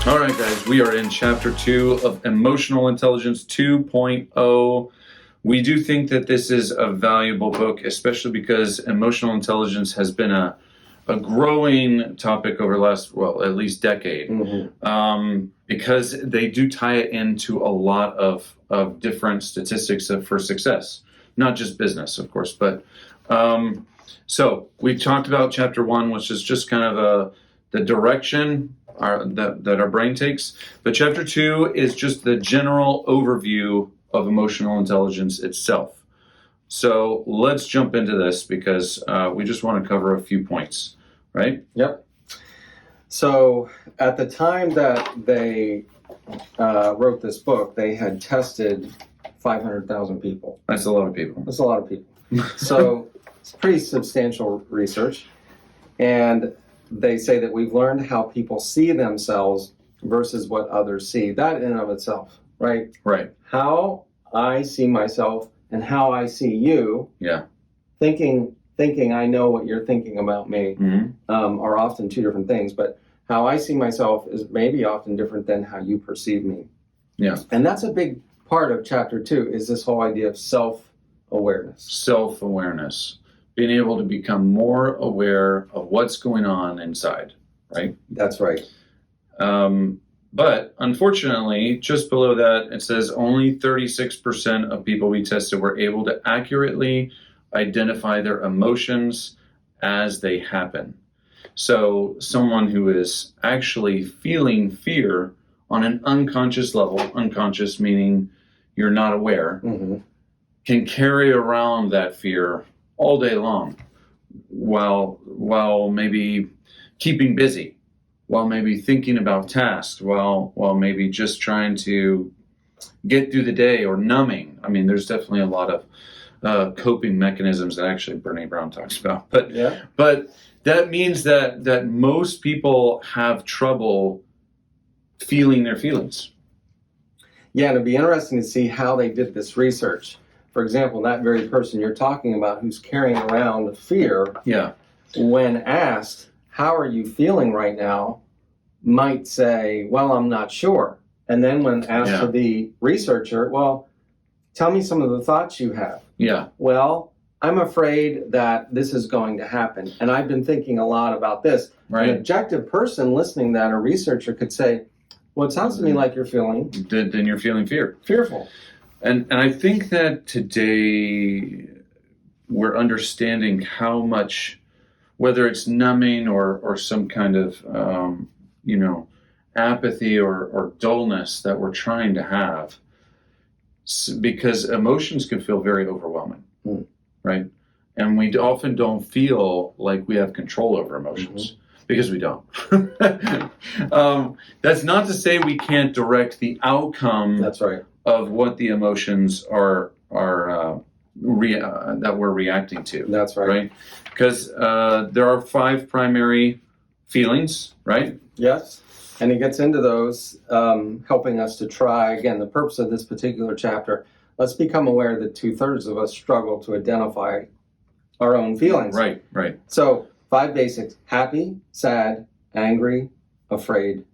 All right, guys, we are in Chapter 2 of Emotional Intelligence 2.0. We do think that this is a valuable book, especially because emotional intelligence has been a growing topic over the last, well, at least decade, because they do tie it into a lot of different statistics for success, not just business, of course. But so we talked about Chapter 1, which is just kind of the direction that our brain takes. But Chapter 2 is just the general overview of emotional intelligence itself. So let's jump into this because we just want to cover a few points, right? Yep. So at the time that they wrote this book, they had tested 500,000 people. That's a lot of people. That's a lot of people. So it's pretty substantial research. And they say that we've learned how people see themselves versus what others see. That in and of itself, right? Right. How I see myself and how I see you, thinking I know what you're thinking about me, are often two different things. But how I see myself is maybe often different than how you perceive me. Yeah. And that's a big part of Chapter 2, is this whole idea of self-awareness. Self-awareness. Being able to become more aware of what's going on inside, right? That's right. But unfortunately, just below that, it says only 36% of people we tested were able to accurately identify their emotions as they happen. So someone who is actually feeling fear on an unconscious level, unconscious meaning you're not aware, can carry around that fear all day long while maybe keeping busy, while maybe thinking about tasks, while maybe just trying to get through the day or numbing. I mean, there's definitely a lot of coping mechanisms that actually Brene Brown talks about. But that means that most people have trouble feeling their feelings. Yeah, and it'd be interesting to see how they did this research. For example, that very person you're talking about who's carrying around fear, when asked, how are you feeling right now, might say, well, I'm not sure. And then when asked for the researcher, well, tell me some of the thoughts you have. Yeah. Well, I'm afraid that this is going to happen. And I've been thinking a lot about this. Right. An objective person listening to that, a researcher could say, well, it sounds to me like you're feeling... Then you're feeling fearful. And I think that today we're understanding how much, whether it's numbing or some kind of, apathy or dullness that we're trying to have, because emotions can feel very overwhelming, right? And we often don't feel like we have control over emotions. Because we don't. That's not to say we can't direct the outcome. That's right. Of what the emotions are that we're reacting to. That's right. Right? Because there are 5 primary feelings, right? Yes. And he gets into those, helping us to try, again, the purpose of this particular chapter, let's become aware that 2/3 of us struggle to identify our own feelings. Right. So 5 basics: happy, sad, angry, afraid,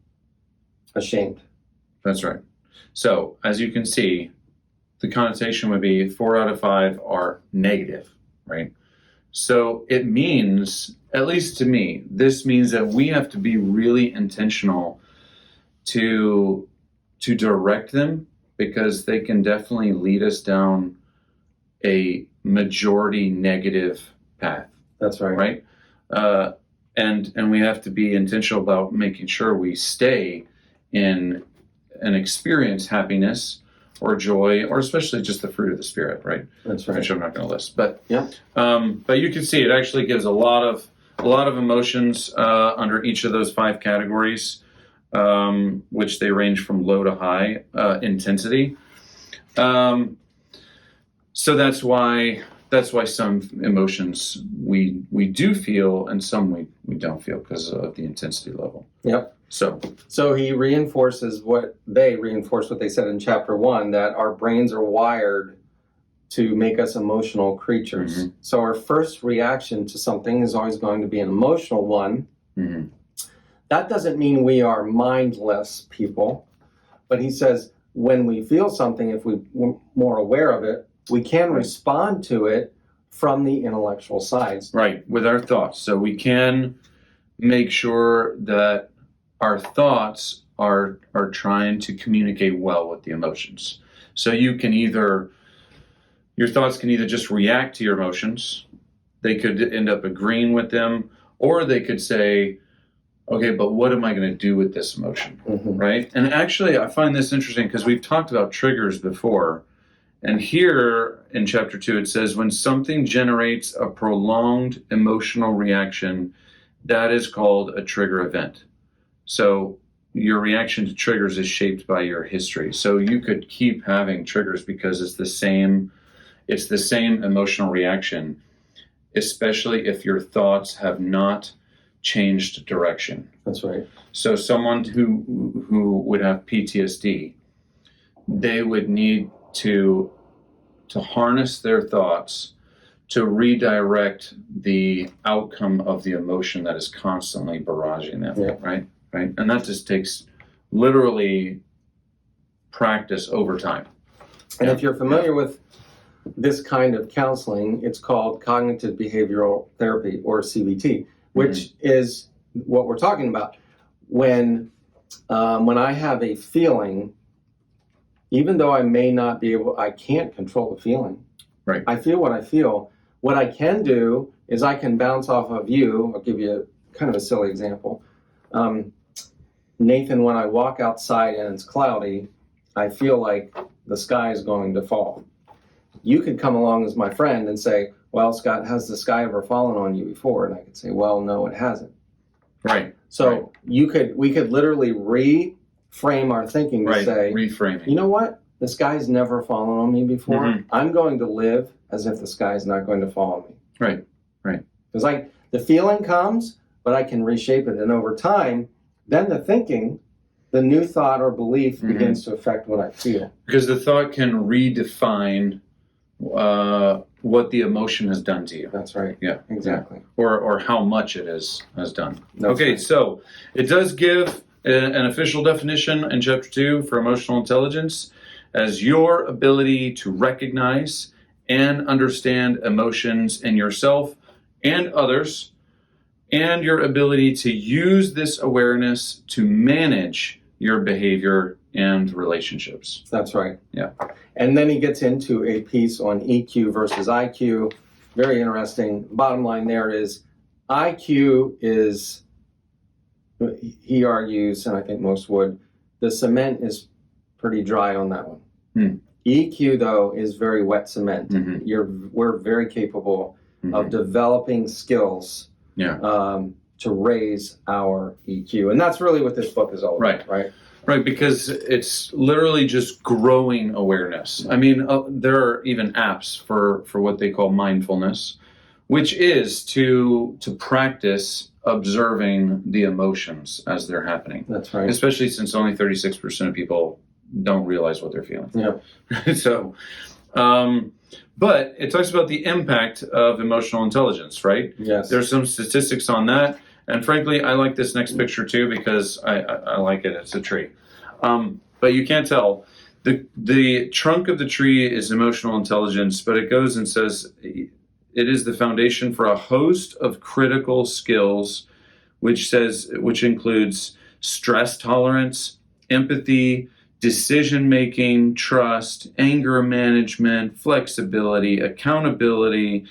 ashamed. That's right. So, as you can see, the connotation would be 4 out of 5 are negative, right? So it means, at least to me, this means that we have to be really intentional to direct them, because they can definitely lead us down a majority negative path. That's right. Right? And we have to be intentional about making sure we stay in and experience happiness or joy, or especially just the fruit of the Spirit, right? That's right. Which I'm not going to list, but but you can see it actually gives a lot of emotions under each of those 5 categories, which they range from low to high intensity. So that's why some emotions we do feel and some we don't feel because of the intensity level. Yep. So he reinforces what they said in Chapter 1, that our brains are wired to make us emotional creatures. So our first reaction to something is always going to be an emotional one. That doesn't mean we are mindless people, but he says when we feel something, if we're more aware of it, we can respond to it from the intellectual sides. Right, with our thoughts. So we can make sure that our thoughts are trying to communicate well with the emotions. So your thoughts can either just react to your emotions, they could end up agreeing with them, or they could say, okay, but what am I going to do with this emotion, right? And actually, I find this interesting because we've talked about triggers before. And here in chapter 2, it says, when something generates a prolonged emotional reaction, that is called a trigger event. So your reaction to triggers is shaped by your history. So you could keep having triggers because it's the same emotional reaction, especially if your thoughts have not changed direction. That's right. So someone who would have PTSD, they would need to harness their thoughts to redirect the outcome of the emotion that is constantly barraging them, right? And that just takes literally practice over time. And if you're familiar with this kind of counseling, it's called cognitive behavioral therapy, or CBT, which is what we're talking about. When I have a feeling, even though I may not be I can't control the feeling. Right. I feel what I feel. What I can do is I can bounce off of you. I'll give you kind of a silly example. Nathan, when I walk outside and it's cloudy, I feel like the sky is going to fall. You could come along as my friend and say, well, Scott, has the sky ever fallen on you before? And I could say, well, no, it hasn't. Right. So we could literally reframe our thinking to say, reframing. You know what? The sky's never fallen on me before. I'm going to live as if the sky's not going to fall on me. Right. It's like the feeling comes, but I can reshape it. And over time, then the thinking, the new thought or belief begins to affect what I feel. Because the thought can redefine what the emotion has done to you. That's right. Yeah, exactly. Or how much it has done. That's right. So it does give an official definition in chapter 2 for emotional intelligence as your ability to recognize and understand emotions in yourself and others, and your ability to use this awareness to manage your behavior and relationships. That's right. Yeah. And then he gets into a piece on EQ versus IQ. Very interesting. Bottom line there is IQ is, he argues, and I think most would, the cement is pretty dry on that one. EQ, though, is very wet cement. We're very capable of developing skills to raise our EQ. And that's really what this book is all about, right? Right, because it's literally just growing awareness. I mean, there are even apps for what they call mindfulness, which is to practice observing the emotions as they're happening. That's right. Especially since only 36% of people don't realize what they're feeling. Yeah. So, but it talks about the impact of emotional intelligence, right? Yes. There's some statistics on that. And frankly, I like this next picture too because I like it. It's a tree. But you can't tell. The trunk of the tree is emotional intelligence, but it goes and says it is the foundation for a host of critical skills, which includes stress tolerance, empathy, decision-making, trust, anger management, flexibility, accountability,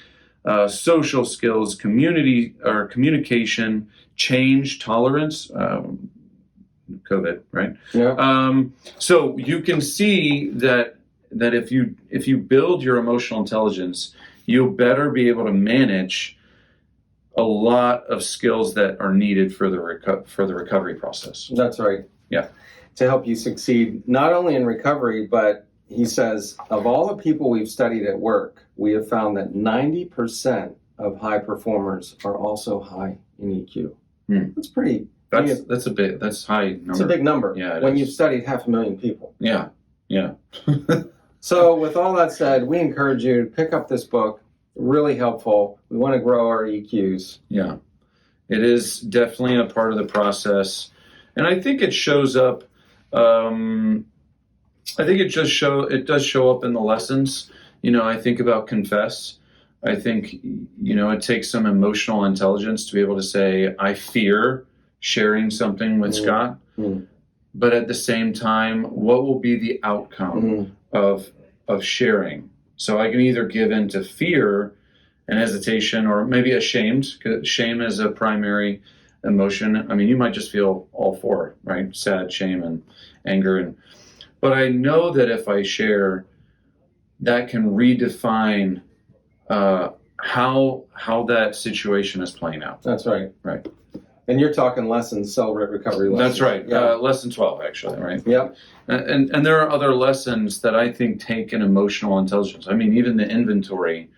social skills, communication, change tolerance, COVID, right? Yeah. So you can see that if you build your emotional intelligence, you'll better be able to manage a lot of skills that are needed for the recovery process. That's right. Yeah. To help you succeed, not only in recovery, but he says, of all the people we've studied at work, we have found that 90% of high performers are also high in EQ. That's pretty. That's high number. It's a big number. Yeah, when you've studied 500,000 people. Yeah. So with all that said, we encourage you to pick up this book. Really helpful. We want to grow our EQs. Yeah. It is definitely a part of the process, and I think it shows up. I think it does show up in the lessons. I think about confess. I think it takes some emotional intelligence to be able to say, I fear sharing something with Scott, but at the same time, what will be the outcome of sharing? So I can either give in to fear and hesitation, or maybe ashamed. Shame is a primary emotion. I mean, you might just feel all four, right? Sad, shame, and anger. But I know that if I share, that can redefine how that situation is playing out. That's right. Right. And you're talking lessons, cell recovery lessons. That's right. Yeah. Lesson 12, actually, right? Yep. And there are other lessons that I think take an emotional intelligence. I mean, even the inventory,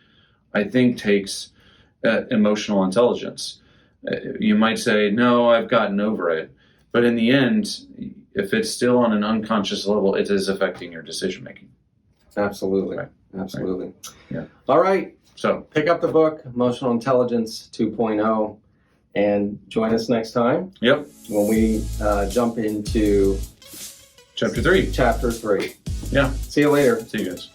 I think, takes emotional intelligence. You might say, no, I've gotten over it. But in the end, if it's still on an unconscious level, it is affecting your decision making. Absolutely. Right. Absolutely. Right. Yeah. All right. So pick up the book, Emotional Intelligence 2.0, and join us next time. Yep. When we jump into Chapter 3. Chapter 3. Yeah. See you later. See you guys.